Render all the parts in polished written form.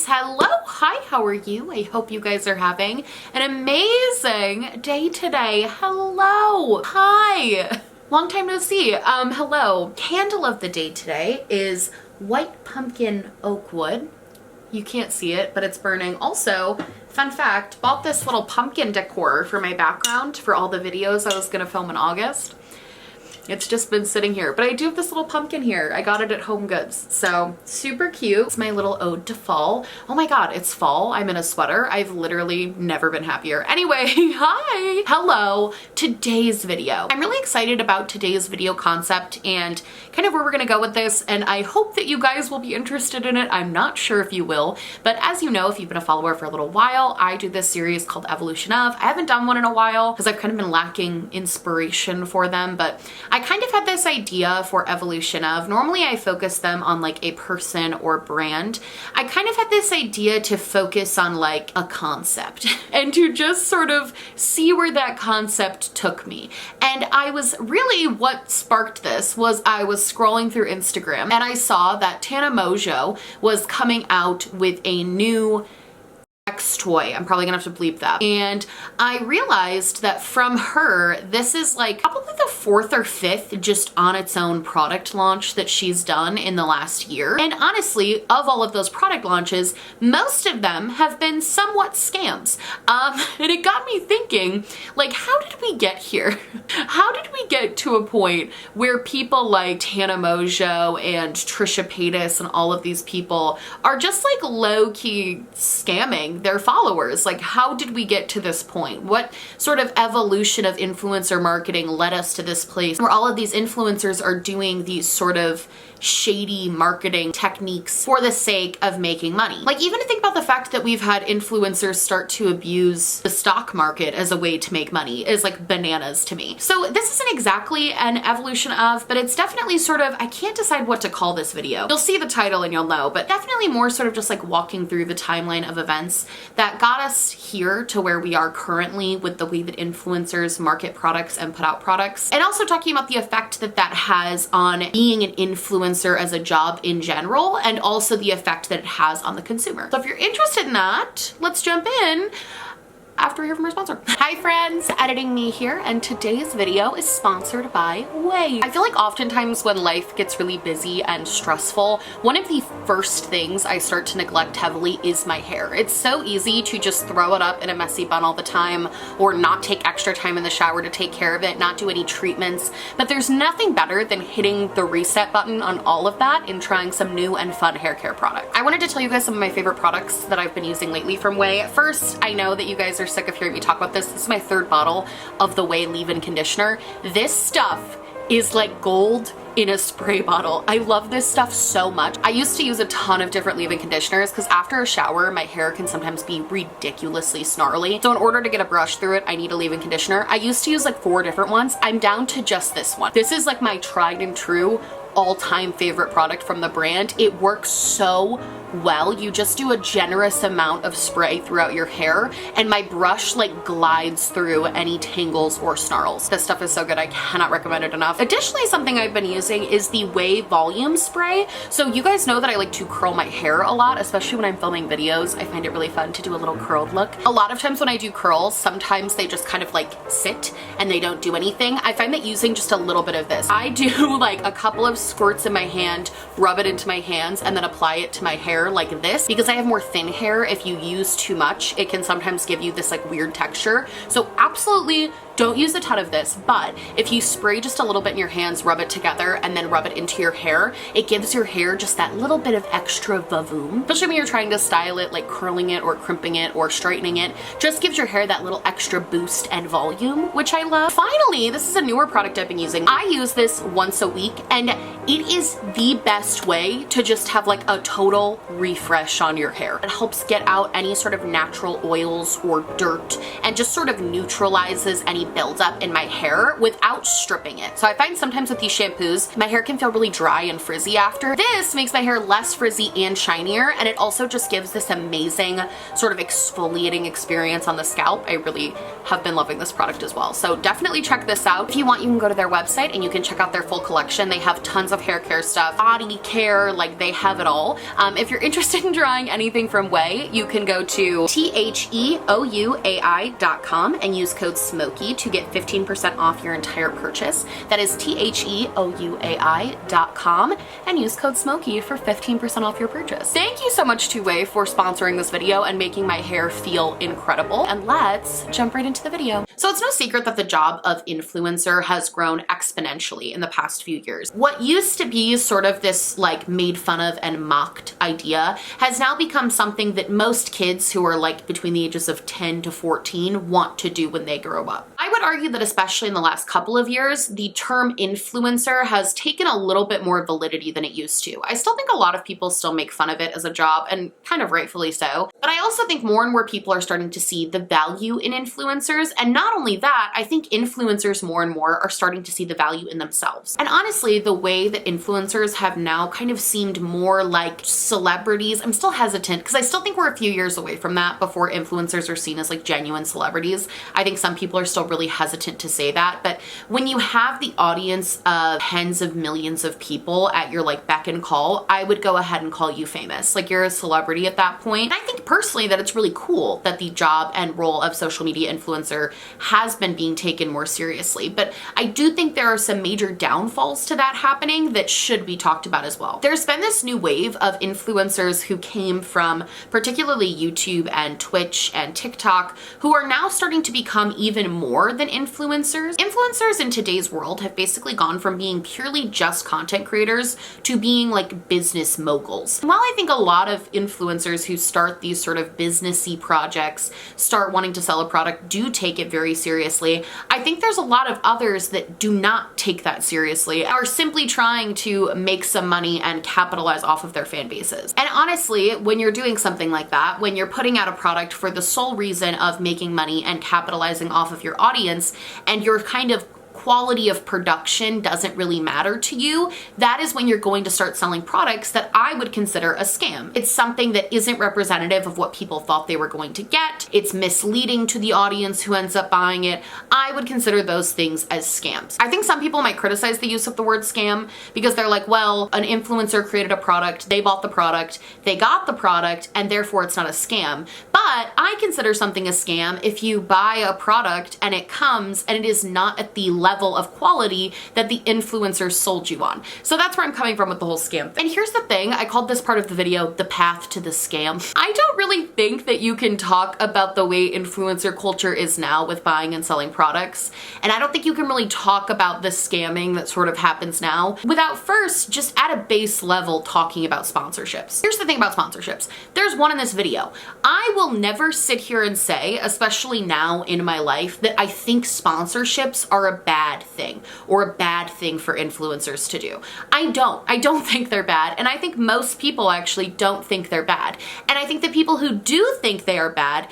friends. Hello, hi, how are you? I hope you guys are having an amazing day today. Hello, hi. Long time no see. Hello. Candle of the day today is white pumpkin oak wood. You can't see it, but it's burning. Also, fun fact, bought this little pumpkin decor for my background for all the videos I was gonna film in August. It's just been sitting here, but I do have this little pumpkin here. I got it at Home Goods, so super cute. It's my little ode to fall. Oh my god, it's fall. I'm in a sweater. I've literally never been happier. Anyway, hi! Hello, today's video. I'm really excited about today's video concept and kind of where we're gonna go with this, and I hope that you guys will be interested in it. I'm not sure if you will, but as you know, if you've been a follower for a little while, I do this series called Evolution of. I haven't done one in a while because I've kind of been lacking inspiration for them, but I kind of had this idea for Evolution of. Normally I focus them on like a person or brand. I kind of had this idea to focus on like a concept and to just sort of see where that concept took me. And I was really, what sparked this was I was scrolling through Instagram and I saw that Tana Mojo was coming out with a new toy. I'm probably gonna have to bleep that. And I realized that from her, this is like probably the 4th or 5th just on its own product launch that she's done in the last year. And honestly, of all of those product launches, most of them have been somewhat scams. And it got me thinking, like, how did we get here? How did we get to a point where people like Tana Mojo and Trisha Paytas and all of these people are just like low-key scamming their followers? Like, how did we get to this point? What sort of evolution of influencer marketing led us to this place where all of these influencers are doing these sort of shady marketing techniques for the sake of making money? Like, even to think about the fact that we've had influencers start to abuse the stock market as a way to make money is like bananas to me. So this isn't exactly an evolution of, but it's definitely sort of, I can't decide what to call this video. You'll see the title and you'll know, but definitely more sort of just like walking through the timeline of events that got us here to where we are currently with the way that influencers market products and put out products. And also talking about the effect that that has on being an influencer as a job in general, and also the effect that it has on the consumer. So if you're interested in that, let's jump in after we hear from our sponsor. Hi friends, Editing Me here, and today's video is sponsored by Way. I feel like oftentimes when life gets really busy and stressful, one of the first things I start to neglect heavily is my hair. It's so easy to just throw it up in a messy bun all the time, or not take extra time in the shower to take care of it, not do any treatments, but there's nothing better than hitting the reset button on all of that and trying some new and fun hair care product. I wanted to tell you guys some of my favorite products that I've been using lately from Way. First, I know that you guys are sick of hearing me talk about this. This is my 3rd bottle of the Way leave-in conditioner. This stuff is like gold in a spray bottle. I love this stuff so much. I used to use a ton of different leave-in conditioners because after a shower, my hair can sometimes be ridiculously snarly. So in order to get a brush through it, I need a leave-in conditioner. I used to use like 4 different ones. I'm down to just this one. This is like my tried and true all-time favorite product from the brand. It works so well. You just do a generous amount of spray throughout your hair and my brush like glides through any tangles or snarls. This stuff is so good. I cannot recommend it enough. Additionally, something I've been using is the Way Volume Spray. So you guys know that I like to curl my hair a lot, especially when I'm filming videos. I find it really fun to do a little curled look. A lot of times when I do curls, sometimes they just kind of like sit and they don't do anything. I find that using just a little bit of this, I do like a couple of squirts in my hand, rub it into my hands, and then apply it to my hair like this. Because I have more thin hair, if you use too much, it can sometimes give you this like weird texture. So absolutely don't use a ton of this, but if you spray just a little bit in your hands, rub it together, and then rub it into your hair, it gives your hair just that little bit of extra vavoom. Especially when you're trying to style it, like curling it or crimping it or straightening it, just gives your hair that little extra boost and volume, which I love. Finally, this is a newer product I've been using. I use this once a week, and it is the best way to just have like a total refresh on your hair. It helps get out any sort of natural oils or dirt and just sort of neutralizes any buildup in my hair without stripping it. So I find sometimes with these shampoos, my hair can feel really dry and frizzy after. This makes my hair less frizzy and shinier, and it also just gives this amazing sort of exfoliating experience on the scalp. I really have been loving this product as well. So definitely check this out. If you want, you can go to their website and you can check out their full collection. They have tons of hair care stuff, body care, like they have it all. If you're interested in trying anything from Way, you can go to theouai.com and use code Smokey to get 15% off your entire purchase. That is theouai.com and use code Smokey for 15% off your purchase. Thank you so much to Way for sponsoring this video and making my hair feel incredible. And let's jump right into the video. So it's no secret that the job of influencer has grown exponentially in the past few years. What used to be sort of this like made fun of and mocked idea has now become something that most kids who are like between the ages of 10 to 14 want to do when they grow up. I would argue that especially in the last couple of years, the term influencer has taken a little bit more validity than it used to. I still think a lot of people still make fun of it as a job, and kind of rightfully so. But I also think more and more people are starting to see the value in influencers. And not only that, I think influencers more and more are starting to see the value in themselves. And honestly, the way that influencers have now kind of seemed more like celebrities, I'm still hesitant because I still think we're a few years away from that before influencers are seen as like genuine celebrities. I think some people are still really hesitant to say that, but when you have the audience of tens of millions of people at your like beck and call, I would go ahead and call you famous. Like you're a celebrity at that point. And I think personally that it's really cool that the job and role of social media influencer has been being taken more seriously. But I do think there are some major downfalls to that happening that should be talked about as well. There's been this new wave of influencers who came from particularly YouTube and Twitch and TikTok who are now starting to become even more than influencers. Influencers in today's world have basically gone from being purely just content creators to being like business moguls. And while I think a lot of influencers who start these sort of businessy projects, start wanting to sell a product, do take it very seriously, I think there's a lot of others that do not take that seriously, are simply trying to make some money and capitalize off of their fan bases. And honestly, when you're doing something like that, when you're putting out a product for the sole reason of making money and capitalizing off of your audience, and you're kind of quality of production doesn't really matter to you, that is when you're going to start selling products that I would consider a scam. It's something that isn't representative of what people thought they were going to get. It's misleading to the audience who ends up buying it. I would consider those things as scams. I think some people might criticize the use of the word scam because they're like, well, an influencer created a product, they bought the product, they got the product, and therefore it's not a scam. But I consider something a scam if you buy a product and it comes and it is not at the level of quality that the influencer sold you on. So that's where I'm coming from with the whole scam thing. And here's the thing, I called this part of the video the path to the scam. I don't really think that you can talk about the way influencer culture is now with buying and selling products. And I don't think you can really talk about the scamming that sort of happens now without first just at a base level talking about sponsorships. Here's the thing about sponsorships. There's one in this video. I will never sit here and say, especially now in my life, that I think sponsorships are a bad thing or a bad thing for influencers to do. I don't think they're bad, and I think most people actually don't think they're bad. And I think the people who do think they are bad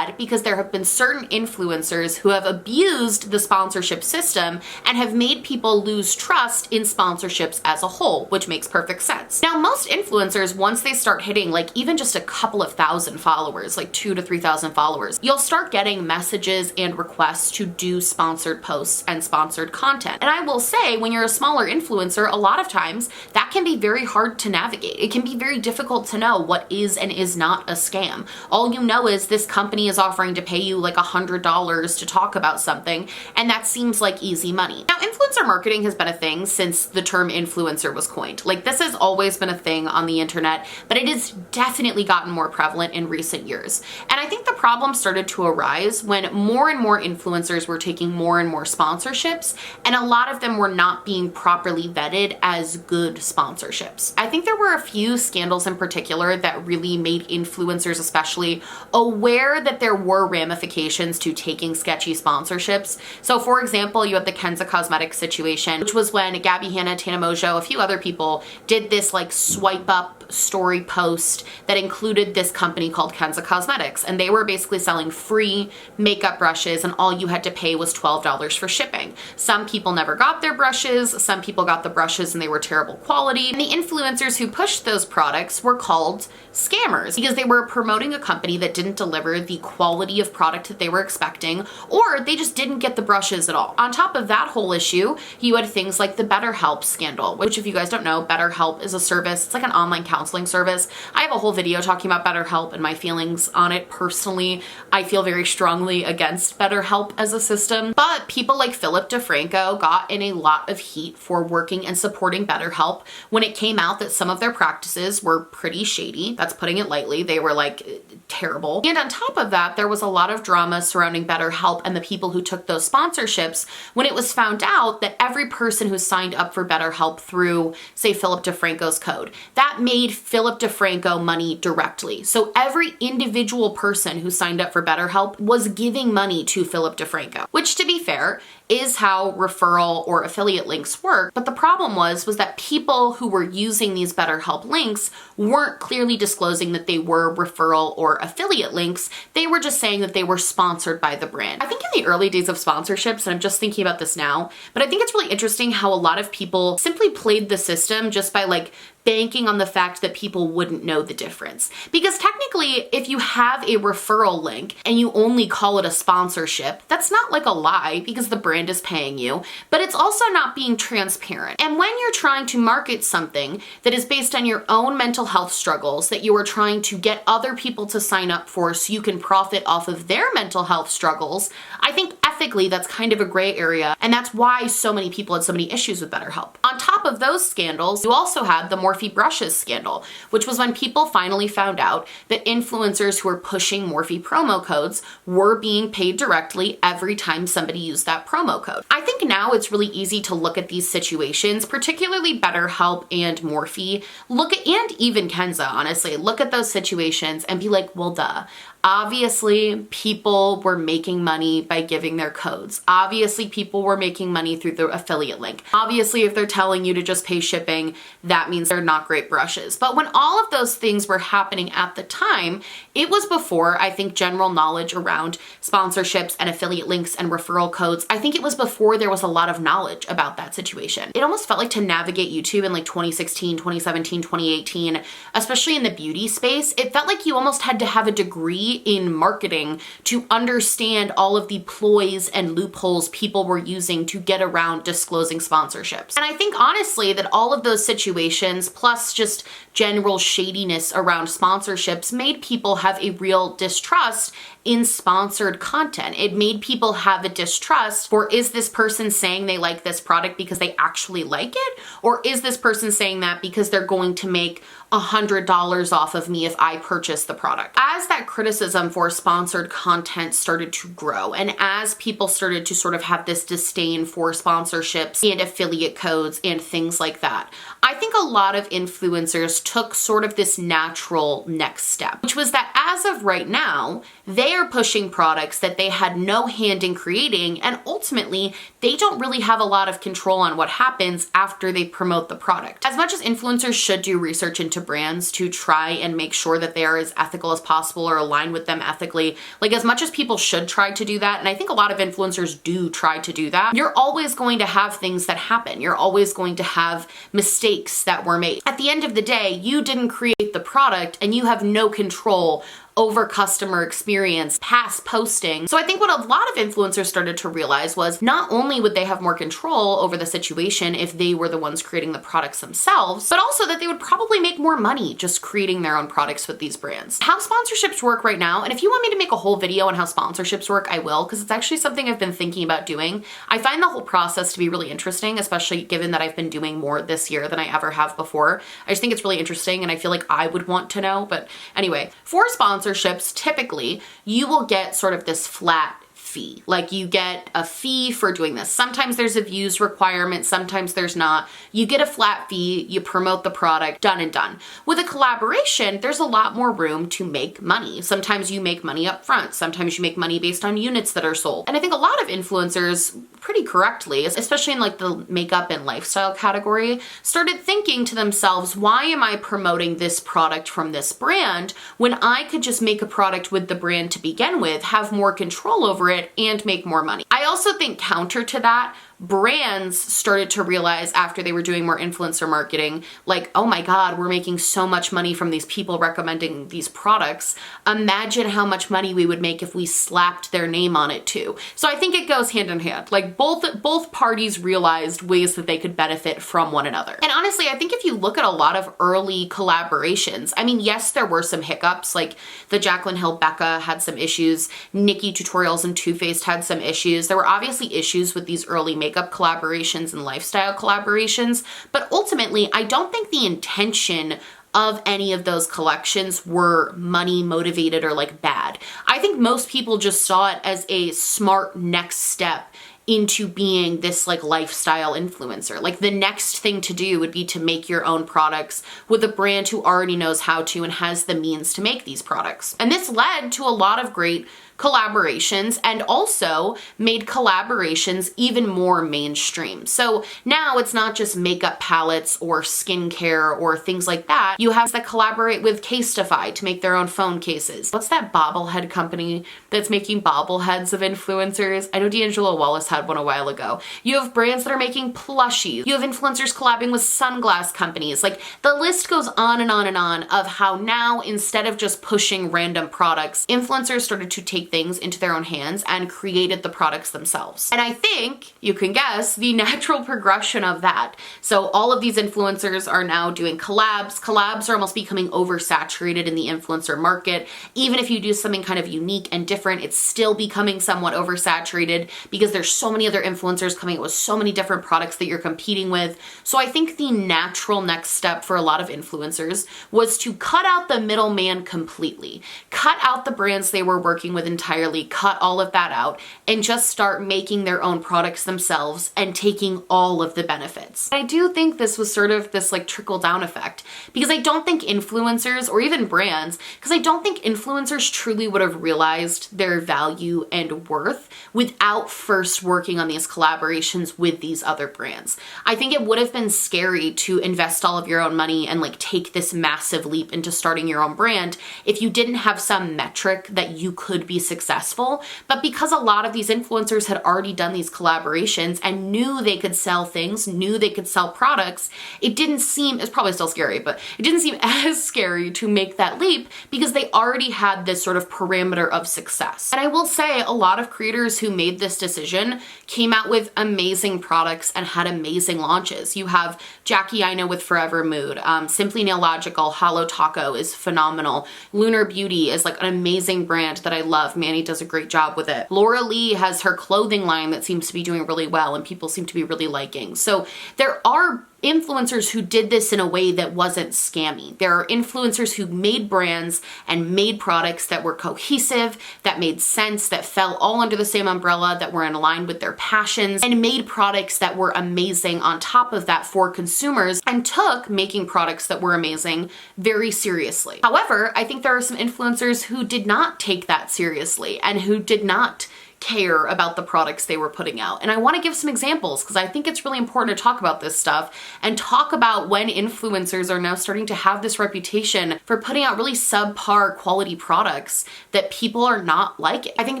because there have been certain influencers who have abused the sponsorship system and have made people lose trust in sponsorships as a whole, which makes perfect sense. Now, most influencers, once they start hitting like even just a couple of thousand followers, like 2,000 to 3,000 followers, you'll start getting messages and requests to do sponsored posts and sponsored content. And I will say, when you're a smaller influencer, a lot of times that can be very hard to navigate. It can be very difficult to know what is and is not a scam. All you know is this company is offering to pay you like $100 to talk about something, and that seems like easy money. Now, influencer marketing has been a thing since the term influencer was coined. Like, this has always been a thing on the internet, but it has definitely gotten more prevalent in recent years. And I think the problem started to arise when more and more influencers were taking more and more more sponsorships, and a lot of them were not being properly vetted as good sponsorships. I think there were a few scandals in particular that really made influencers especially aware that there were ramifications to taking sketchy sponsorships. So for example, you had the Kenza Cosmetics situation, which was when Gabby Hanna, Tana Mojo, a few other people did this like swipe up story post that included this company called Kenza Cosmetics, and they were basically selling free makeup brushes, and all you had to pay was $12 for shipping. Some people never got their brushes, some people got the brushes and they were terrible quality, and the influencers who pushed those products were called scammers because they were promoting a company that didn't deliver the quality of product that they were expecting, or they just didn't get the brushes at all. On top of that whole issue, you had things like the BetterHelp scandal, which if you guys don't know, BetterHelp is a service, it's like an online counseling service. I have a whole video talking about BetterHelp and my feelings on it personally. I feel very strongly against BetterHelp as a system, but people like Philip DeFranco got in a lot of heat for working and supporting BetterHelp when it came out that some of their practices were pretty shady. That's putting it lightly. They were like terrible. And on top of that, there was a lot of drama surrounding BetterHelp and the people who took those sponsorships when it was found out that every person who signed up for BetterHelp through, say, Philip DeFranco's code, that made Philip DeFranco money directly. So every individual person who signed up for BetterHelp was giving money to Philip DeFranco, which to be fair, is how referral or affiliate links work. But the problem was that people who were using these BetterHelp links weren't clearly disclosing that they were referral or affiliate links. They were just saying that they were sponsored by the brand. I think in the early days of sponsorships, and I'm just thinking about this now, but I think it's really interesting how a lot of people simply played the system just by like banking on the fact that people wouldn't know the difference. Because technically, if you have a referral link and you only call it a sponsorship, that's not like a lie because the brand is paying you, but it's also not being transparent. And when you're trying to market something that is based on your own mental health struggles that you are trying to get other people to sign up for so you can profit off of their mental health struggles, I think ethically that's kind of a gray area, and that's why so many people had so many issues with BetterHelp. On top of those scandals, you also had the Morphe brushes scandal, which was when people finally found out that influencers who were pushing Morphe promo codes were being paid directly every time somebody used that promo code. I think now it's really easy to look at these situations, particularly BetterHelp and Morphe, and even Kenza, honestly, look at those situations and be like, well, duh. Obviously, people were making money by giving their codes. Obviously, people were making money through the affiliate link. Obviously, if they're telling you to just pay shipping, that means they're not great brushes. But when all of those things were happening at the time, it was before, I think, general knowledge around sponsorships and affiliate links and referral codes. I think it was before there was a lot of knowledge about that situation. It almost felt like to navigate YouTube in like 2016, 2017, 2018, especially in the beauty space, it felt like you almost had to have a degree in marketing to understand all of the ploys and loopholes people were using to get around disclosing sponsorships. And I think honestly that all of those situations, plus just general shadiness around sponsorships, made people have a real distrust in sponsored content. It made people have a distrust for, is this person saying they like this product because they actually like it? Or is this person saying that because they're going to make $100 off of me if I purchase the product? As that criticism for sponsored content started to grow, and as people started to sort of have this disdain for sponsorships and affiliate codes and things like that, I think a lot of influencers took sort of this natural next step, which was that as of right now, they are pushing products that they had no hand in creating, and ultimately, they don't really have a lot of control on what happens after they promote the product. As much as influencers should do research into brands to try and make sure that they are as ethical as possible or align with them ethically, like as much as people should try to do that, and I think a lot of influencers do try to do that, you're always going to have things that happen. You're always going to have mistakes that were made. At the end of the day, you didn't create the product and you have no control over customer experience past posting. So I think what a lot of influencers started to realize was not only would they have more control over the situation if they were the ones creating the products themselves, but also that they would probably make more money just creating their own products with these brands. How sponsorships work right now, and if you want me to make a whole video on how sponsorships work, I will, because it's actually something I've been thinking about doing. I find the whole process to be really interesting, especially given that I've been doing more this year than I ever have before. I just think it's really interesting and I feel like I would want to know. But anyway, for sponsorships, typically you will get sort of this flat fee. Like you get a fee for doing this. Sometimes there's a views requirement, sometimes there's not. You get a flat fee, you promote the product, done and done. With a collaboration, there's a lot more room to make money. Sometimes you make money up front, sometimes you make money based on units that are sold. And I think a lot of influencers, pretty correctly, especially in like the makeup and lifestyle category, started thinking to themselves, why am I promoting this product from this brand when I could just make a product with the brand to begin with, have more control over it, and make more money? I also think counter to that, brands started to realize after they were doing more influencer marketing, like, oh my God, we're making so much money from these people recommending these products. Imagine how much money we would make if we slapped their name on it too. So I think it goes hand in hand. Like both parties realized ways that they could benefit from one another. And honestly, I think if you look at a lot of early collaborations, I mean, yes, there were some hiccups, like the Jaclyn Hill Becca had some issues, Nikki Tutorials and Too Faced had some issues. There were obviously issues with these early makeup collaborations and lifestyle collaborations, but ultimately, I don't think the intention of any of those collections were money motivated or like bad. I think most people just saw it as a smart next step into being this like lifestyle influencer. Like the next thing to do would be to make your own products with a brand who already knows how to and has the means to make these products. And this led to a lot of great collaborations and also made collaborations even more mainstream. So now it's not just makeup palettes or skincare or things like that. You have that collaborate with Casetify to make their own phone cases. What's that bobblehead company that's making bobbleheads of influencers? I know D'Angelo Wallace had one a while ago. You have brands that are making plushies. You have influencers collabing with sunglass companies. Like the list goes on and on and on of how now, instead of just pushing random products, influencers started to take things into their own hands and created the products themselves. And I think you can guess the natural progression of that. So all of these influencers are now doing collabs. Collabs are almost becoming oversaturated in the influencer market. Even if you do something kind of unique and different, it's still becoming somewhat oversaturated because there's so many other influencers coming out with so many different products that you're competing with. So I think the natural next step for a lot of influencers was to cut out the middleman completely. Cut out the brands they were working with entirely, cut all of that out, and just start making their own products themselves and taking all of the benefits. I do think this was sort of this like trickle down effect because I don't think influencers or even brands, because I don't think influencers truly would have realized their value and worth without first working on these collaborations with these other brands. I think it would have been scary to invest all of your own money and like take this massive leap into starting your own brand if you didn't have some metric that you could be successful. But because a lot of these influencers had already done these collaborations and knew they could sell things, knew they could sell products, it didn't seem, it's probably still scary, but it didn't seem as scary to make that leap because they already had this sort of parameter of success. And I will say a lot of creators who made this decision came out with amazing products and had amazing launches. You have Jackie Aina with Forever Mood, Simply Nailogical, Hollow Taco is phenomenal. Lunar Beauty is like an amazing brand that I love. Manny does a great job with it. Laura Lee has her clothing line that seems to be doing really well and people seem to be really liking. So there are influencers who did this in a way that wasn't scammy. There are influencers who made brands and made products that were cohesive, that made sense, that fell all under the same umbrella, that were in line with their passions, and made products that were amazing on top of that for consumers and took making products that were amazing very seriously. However, I think there are some influencers who did not take that seriously and who did not care about the products they were putting out. And I want to give some examples because I think it's really important to talk about this stuff and talk about when influencers are now starting to have this reputation for putting out really subpar quality products that people are not liking. I think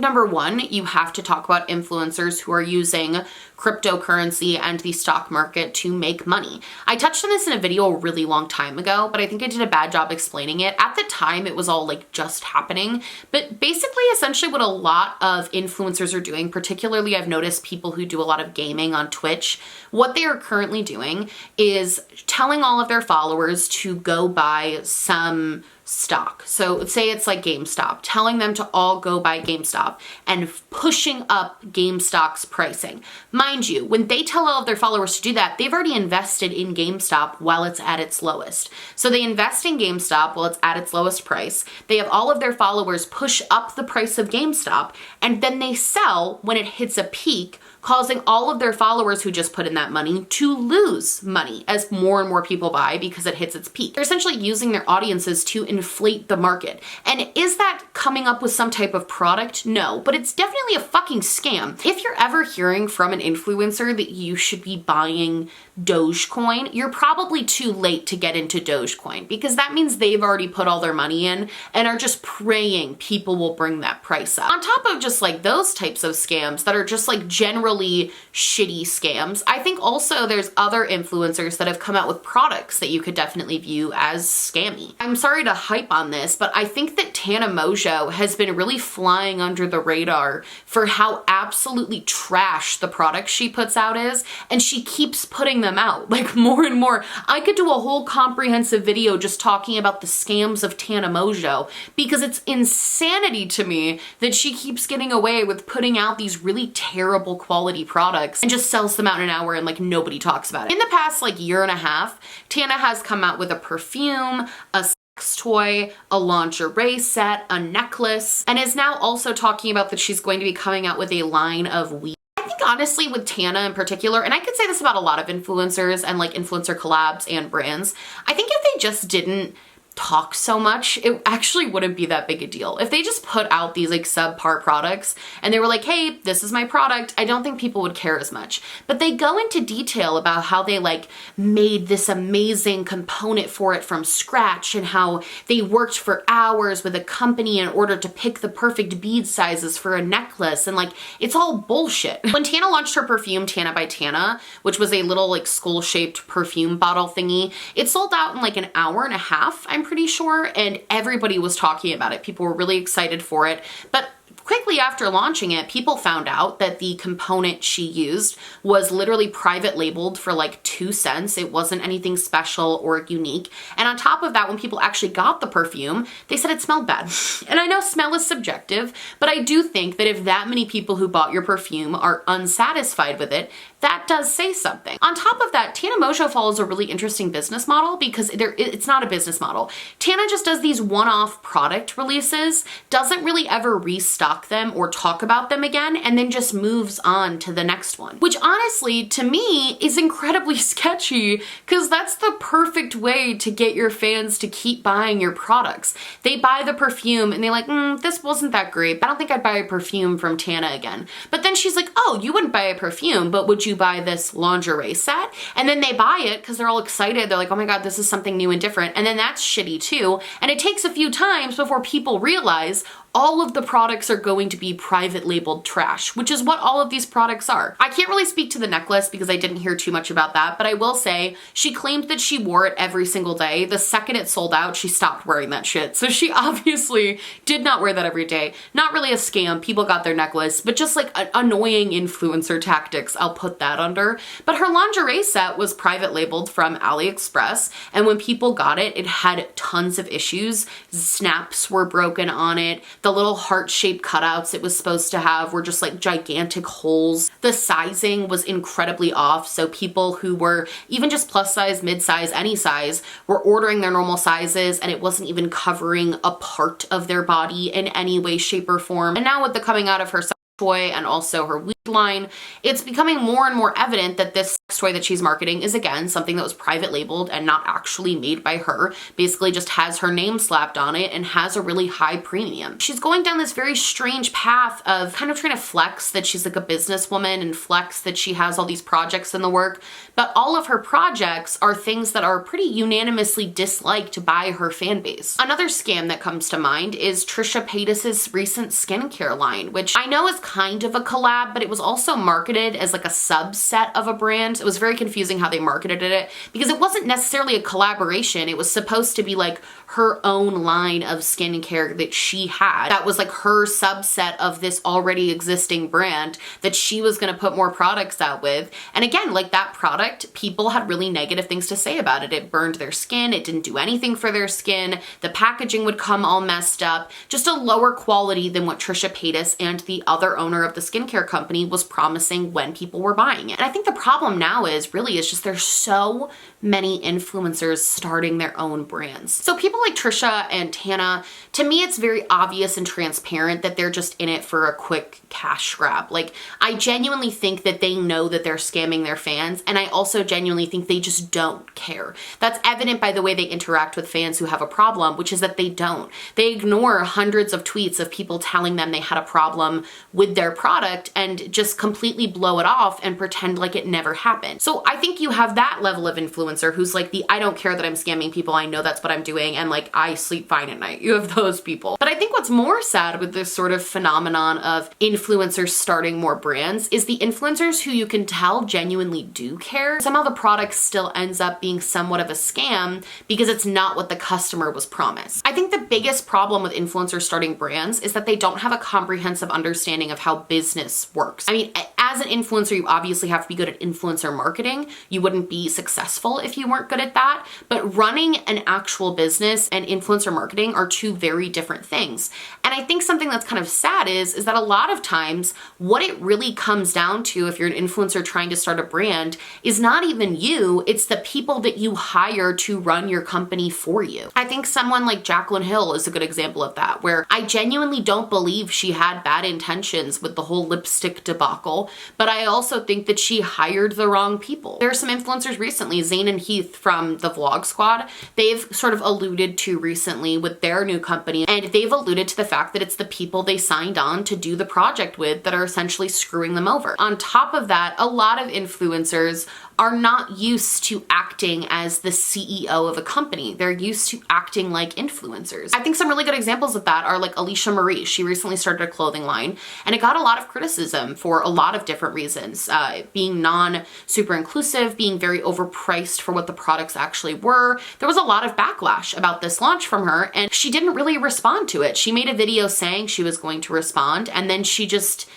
number one, you have to talk about influencers who are using cryptocurrency and the stock market to make money. I touched on this in a video a really long time ago, but I think I did a bad job explaining it. At the time, it was all like just happening, but basically essentially what a lot of influencers are doing, particularly I've noticed people who do a lot of gaming on Twitch, what they are currently doing is telling all of their followers to go buy some stock. So say it's like GameStop, telling them to all go buy GameStop and pushing up GameStop's pricing. Mind you, when they tell all of their followers to do that, they've already invested in GameStop while it's at its lowest. So they invest in GameStop while it's at its lowest price. They have all of their followers push up the price of GameStop, and then they sell when it hits a peak, causing all of their followers who just put in that money to lose money as more and more people buy because it hits its peak. They're essentially using their audiences to inflate the market. And is that coming up with some type of product? No, but it's definitely a fucking scam. If you're ever hearing from an influencer that you should be buying Dogecoin, you're probably too late to get into Dogecoin, because that means they've already put all their money in and are just praying people will bring that price up. On top of just like those types of scams that are just like generally shitty scams, I think also there's other influencers that have come out with products that you could definitely view as scammy. I'm sorry to hype on this, but I think that Tana Mojo has been really flying under the radar for how absolutely trash the products she puts out is, and she keeps putting them out like more and more. I could do a whole comprehensive video just talking about the scams of Tana Mojo, because it's insanity to me that she keeps getting away with putting out these really terrible quality products and just sells them out in an hour and like nobody talks about it. In the past like year and a half, Tana has come out with a perfume, a sex toy, a lingerie set, a necklace, and is now also talking about that she's going to be coming out with a line of weed. I think honestly with Tana in particular, and I could say this about a lot of influencers and like influencer collabs and brands, I think if they just didn't talk so much, it actually wouldn't be that big a deal. If they just put out these like subpar products and they were like, hey, this is my product, I don't think people would care as much. But they go into detail about how they like made this amazing component for it from scratch, and how they worked for hours with a company in order to pick the perfect bead sizes for a necklace, and like it's all bullshit. When Tana launched her perfume, Tana by Tana, which was a little like skull-shaped perfume bottle thingy, it sold out in like an hour and a half, I'm pretty sure, and everybody was talking about it. People were really excited for it, but quickly after launching it, people found out that the component she used was literally private labeled for like 2 cents. It wasn't anything special or unique. And on top of that, when people actually got the perfume, they said it smelled bad. And I know smell is subjective, but I do think that if that many people who bought your perfume are unsatisfied with it, that does say something. On top of that, Tana Mojo follows a really interesting business model, because it's not a business model. Tana just does these one-off product releases, doesn't really ever restock them or talk about them again, and then just moves on to the next one. Which honestly, to me, is incredibly sketchy, because that's the perfect way to get your fans to keep buying your products. They buy the perfume and they're like, this wasn't that great, but I don't think I'd buy a perfume from Tana again. But then she's like, oh, you wouldn't buy a perfume, but would you buy this lingerie set? And then they buy it because they're all excited. They're like, oh my God, this is something new and different. And then that's shitty too. And it takes a few times before people realize all of the products are going to be private labeled trash, which is what all of these products are. I can't really speak to the necklace because I didn't hear too much about that, but I will say she claimed that she wore it every single day. The second it sold out, she stopped wearing that shit. So she obviously did not wear that every day. Not really a scam. People got their necklace, but just like annoying influencer tactics, I'll put that under. But her lingerie set was private labeled from AliExpress, and when people got it, it had tons of issues. Snaps were broken on it. The little heart-shaped cutouts it was supposed to have were just like gigantic holes. The sizing was incredibly off, so people who were even just plus size, mid size, any size were ordering their normal sizes, and it wasn't even covering a part of their body in any way, shape, or form. And now with the coming out of her toy and also her weed line, it's becoming more and more evident that this sex toy that she's marketing is again something that was private labeled and not actually made by her. Basically just has her name slapped on it and has a really high premium. She's going down this very strange path of kind of trying to flex that she's like a businesswoman and flex that she has all these projects in the work, but all of her projects are things that are pretty unanimously disliked by her fan base. Another scam that comes to mind is Trisha Paytas's recent skincare line, which I know is kind of a collab, but it was was also marketed as like a subset of a brand. It was very confusing how they marketed it because it wasn't necessarily a collaboration. It was supposed to be like her own line of skincare that she had. That was like her subset of this already existing brand that she was going to put more products out with. And again, like that product, people had really negative things to say about it. It burned their skin. It didn't do anything for their skin. The packaging would come all messed up. Just a lower quality than what Trisha Paytas and the other owner of the skincare company was promising when people were buying it. And I think the problem now is just there's so many influencers starting their own brands. So people like Trisha and Tana, to me, it's very obvious and transparent that they're just in it for a quick cash grab. Like, I genuinely think that they know that they're scamming their fans, and I also genuinely think they just don't care. That's evident by the way they interact with fans who have a problem, which is that they don't. They ignore hundreds of tweets of people telling them they had a problem with their product and just completely blow it off and pretend like it never happened. So I think you have that level of influencer who's like I don't care that I'm scamming people, I know that's what I'm doing, and like I sleep fine at night. You have those people. But I think what's more sad with this sort of phenomenon of influencers starting more brands is the influencers who you can tell genuinely do care. Somehow the product still ends up being somewhat of a scam because it's not what the customer was promised. I think the biggest problem with influencers starting brands is that they don't have a comprehensive understanding of how business works. I mean, as an influencer, you obviously have to be good at influencer marketing. You wouldn't be successful if you weren't good at that. But running an actual business and influencer marketing are two very different things. And I think something that's kind of sad is that a lot of times what it really comes down to if you're an influencer trying to start a brand is not even you, it's the people that you hire to run your company for you. I think someone like Jaclyn Hill is a good example of that, where I genuinely don't believe she had bad intentions with the whole lipstick debacle, but I also think that she hired the wrong people. There are some influencers recently, Zane and Heath from the Vlog Squad, they've sort of alluded to recently with their new company, and they've alluded to the fact that it's the people they signed on to do the project with that are essentially screwing them over. On top of that, a lot of influencers are not used to acting as the CEO of a company. They're used to acting like influencers. I think some really good examples of that are like Alicia Marie. She recently started a clothing line and it got a lot of criticism for a lot of different reasons. Being non-super inclusive, being very overpriced for what the products actually were. There was a lot of backlash about this launch from her and she didn't really respond to it. She made a video saying she was going to respond and then she just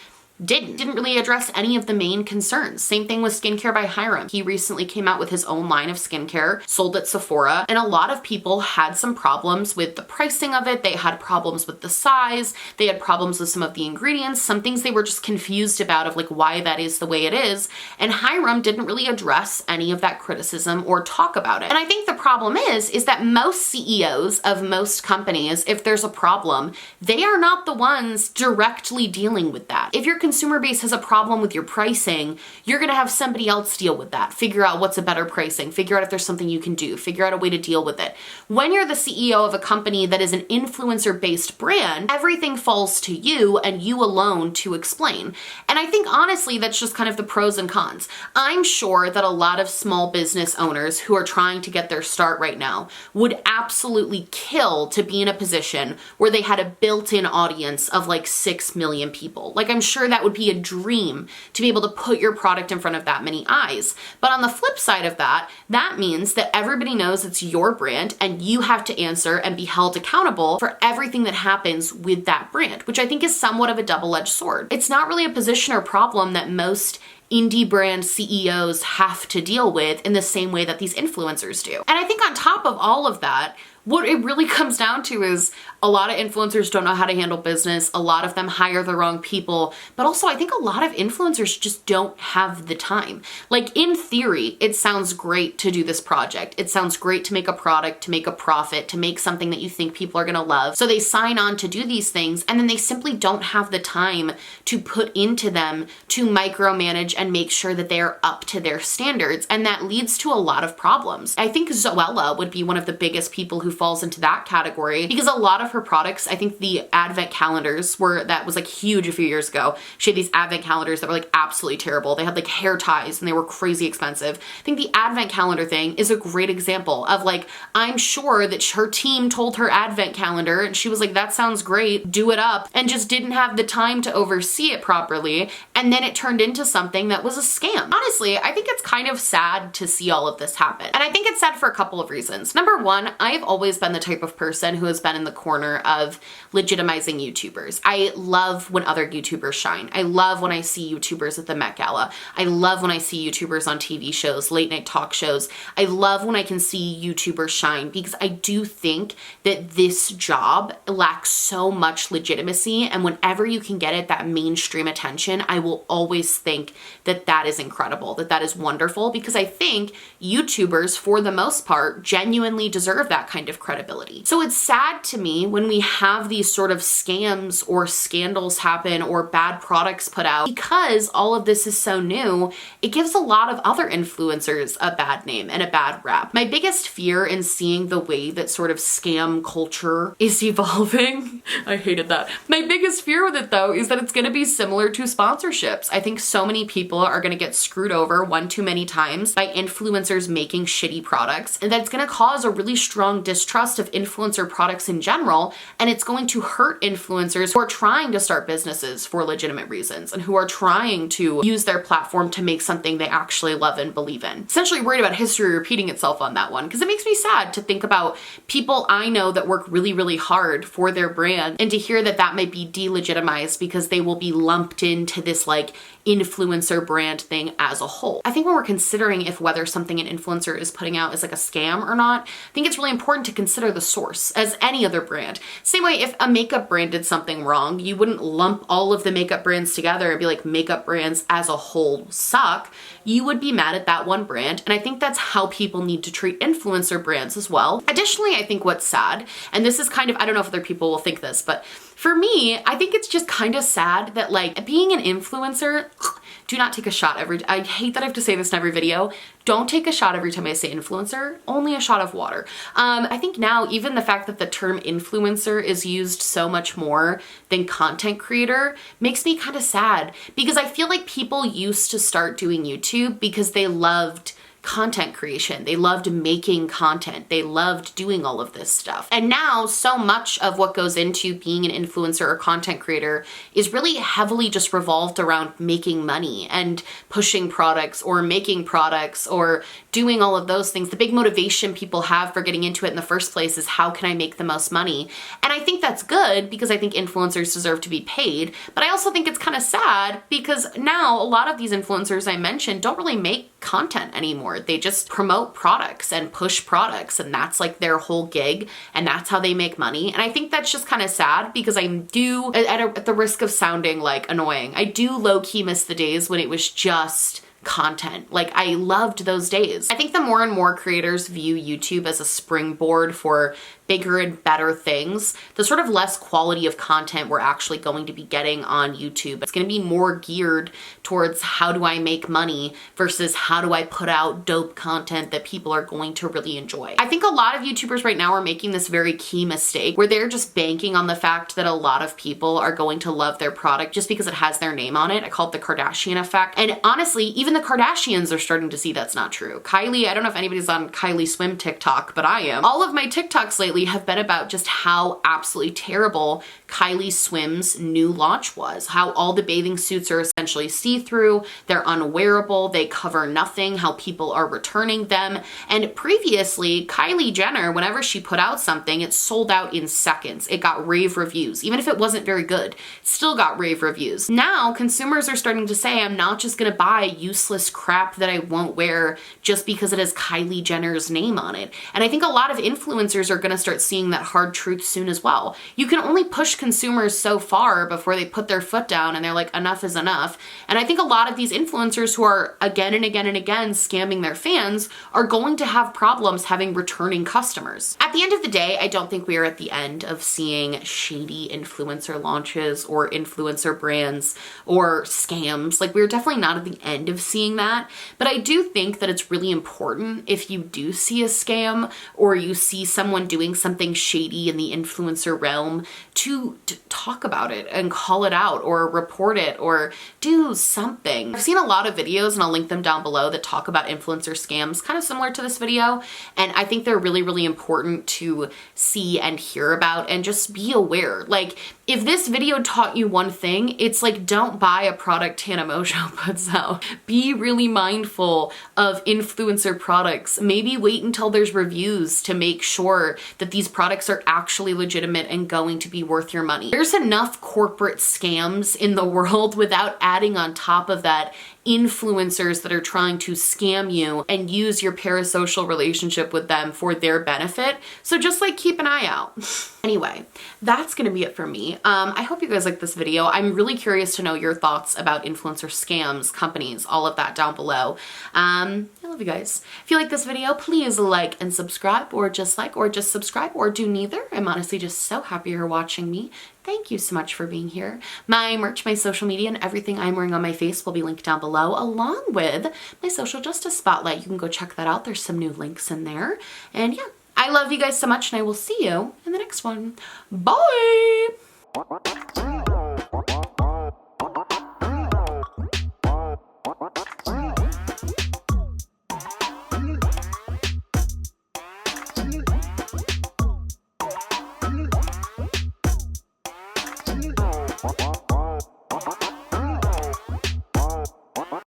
didn't really address any of the main concerns. Same thing with Skincare by Hiram. He recently came out with his own line of skincare, sold at Sephora, and a lot of people had some problems with the pricing of it. They had problems with the size. They had problems with some of the ingredients, some things they were just confused about of like why that is the way it is. And Hiram didn't really address any of that criticism or talk about it. And I think the problem is that most CEOs of most companies, if there's a problem, they are not the ones directly dealing with that. If your consumer base has a problem with your pricing, you're gonna have somebody else deal with that. Figure out what's a better pricing, figure out if there's something you can do, figure out a way to deal with it. When you're the CEO of a company that is an influencer-based brand, everything falls to you and you alone to explain. And I think honestly, that's just kind of the pros and cons. I'm sure that a lot of small business owners who are trying to get their start right now would absolutely kill to be in a position where they had a built-in audience of like 6 million people. Like I'm sure that would be a dream to be able to put your product in front of that many eyes. But on the flip side of that, that means that everybody knows it's your brand and you have to answer and be held accountable for everything that happens with that brand, which I think is somewhat of a double-edged sword. It's not really a position or problem that most indie brand CEOs have to deal with in the same way that these influencers do. And I think on top of all of that, what it really comes down to is a lot of influencers don't know how to handle business. A lot of them hire the wrong people. But also I think a lot of influencers just don't have the time. Like in theory, it sounds great to do this project. It sounds great to make a product, to make a profit, to make something that you think people are gonna love. So they sign on to do these things and then they simply don't have the time to put into them to micromanage and make sure that they are up to their standards. And that leads to a lot of problems. I think Zoella would be one of the biggest people who falls into that category because a lot of her products, I think the advent calendars that was like huge a few years ago. She had these advent calendars that were like absolutely terrible. They had like hair ties and they were crazy expensive. I think the advent calendar thing is a great example of like, I'm sure that her team told her advent calendar and she was like, that sounds great, do it up, and just didn't have the time to oversee it properly. and then it turned into something that was a scam. Honestly, I think it's kind of sad to see all of this happen. And I think it's sad for a couple of reasons. Number one, I've always been the type of person who has been in the corner of legitimizing YouTubers. I love when other YouTubers shine. I love when I see YouTubers at the Met Gala. I love when I see YouTubers on TV shows, late night talk shows. I love when I can see YouTubers shine, because I do think that this job lacks so much legitimacy, and whenever you can get it that mainstream attention, I will always think that that is incredible, that that is wonderful, because I think YouTubers, for the most part, genuinely deserve that kind of credibility. So it's sad to me when we have these sort of scams or scandals happen or bad products put out. Because all of this is so new, it gives a lot of other influencers a bad name and a bad rap. My biggest fear in seeing the way that sort of scam culture is evolving, I hated that. My biggest fear with it though is that it's gonna be similar to sponsorships. I think so many people are gonna get screwed over one too many times by influencers making shitty products, and that's gonna cause a really strong distrust of influencer products in general, and it's going to hurt influencers who are trying to start businesses for legitimate reasons and who are trying to use their platform to make something they actually love and believe in. Essentially worried about history repeating itself on that one, because it makes me sad to think about people I know that work really, really hard for their brand, and to hear that that might be delegitimized because they will be lumped into this like influencer brand thing as a whole. I think when we're considering if whether something an influencer is putting out is like a scam or not, I think it's really important to consider the source, as any other brand. Same way, if a makeup brand did something wrong, you wouldn't lump all of the makeup brands together and be like, makeup brands as a whole suck. You would be mad at that one brand, and I think that's how people need to treat influencer brands as well. Additionally, I think what's sad, and this is kind of, I don't know if other people will think this, but for me, I think it's just kind of sad that like being an influencer, do not take a shot I hate that I have to say this in every video. Don't take a shot every time I say influencer, only a shot of water. I think now even the fact that the term influencer is used so much more than content creator makes me kind of sad, because I feel like people used to start doing YouTube because they loved content creation. They loved making content. They loved doing all of this stuff. And now so much of what goes into being an influencer or content creator is really heavily just revolved around making money and pushing products or making products or doing all of those things. The big motivation people have for getting into it in the first place is, how can I make the most money? And I think that's good, because I think influencers deserve to be paid. But I also think it's kind of sad because now a lot of these influencers I mentioned don't really make content anymore. They just promote products and push products, and that's like their whole gig, and that's how they make money. And I think that's just kind of sad, because I do, at the risk of sounding like annoying, I do low-key miss the days when it was just content. Like, I loved those days. I think the more and more creators view YouTube as a springboard for bigger and better things, the sort of less quality of content we're actually going to be getting on YouTube. It's going to be more geared towards how do I make money versus how do I put out dope content that people are going to really enjoy. I think a lot of YouTubers right now are making this very key mistake where they're just banking on the fact that a lot of people are going to love their product just because it has their name on it. I call it the Kardashian effect. And honestly, even the Kardashians are starting to see that's not true. Kylie, I don't know if anybody's on Kylie Swim TikTok, but I am. All of my TikToks lately have been about just how absolutely terrible Kylie Swim's new launch was. How all the bathing suits are essentially see-through, they're unwearable, they cover nothing, how people are returning them. And previously, Kylie Jenner, whenever she put out something, it sold out in seconds. It got rave reviews. Even if it wasn't very good, it still got rave reviews. Now, consumers are starting to say, I'm not just gonna buy useless crap that I won't wear just because it has Kylie Jenner's name on it. And I think a lot of influencers are gonna start seeing that hard truth soon as well. You can only push consumers so far before they put their foot down and they're like, enough is enough. And I think a lot of these influencers who are again and again and again scamming their fans are going to have problems having returning customers. At the end of the day, I don't think we are at the end of seeing shady influencer launches or influencer brands or scams. Like, we're definitely not at the end of seeing that. But I do think that it's really important, if you do see a scam or you see someone doing something shady in the influencer realm, to talk about it and call it out or report it or do something. I've seen a lot of videos, and I'll link them down below, that talk about influencer scams, kind of similar to this video. And I think they're really, really important to see and hear about and just be aware. Like, if this video taught you one thing, it's like, don't buy a product Tana Mojo puts out. Be really mindful of influencer products. Maybe wait until there's reviews to make sure that these products are actually legitimate and going to be worth your money. There's enough corporate scams in the world without adding on top of that influencers that are trying to scam you and use your parasocial relationship with them for their benefit. So just like keep an eye out. Anyway, that's gonna be it for me. I hope you guys like this video. I'm really curious to know your thoughts about influencer scams, companies, all of that down below. I love you guys. If you like this video, please like and subscribe, or just subscribe, or do neither. I'm honestly just so happy you're watching me. Thank you so much for being here. My merch, my social media, and everything I'm wearing on my face will be linked down below, along with my social justice spotlight. You can go check that out. There's some new links in there. And yeah, I love you guys so much, and I will see you in the next one. Bye!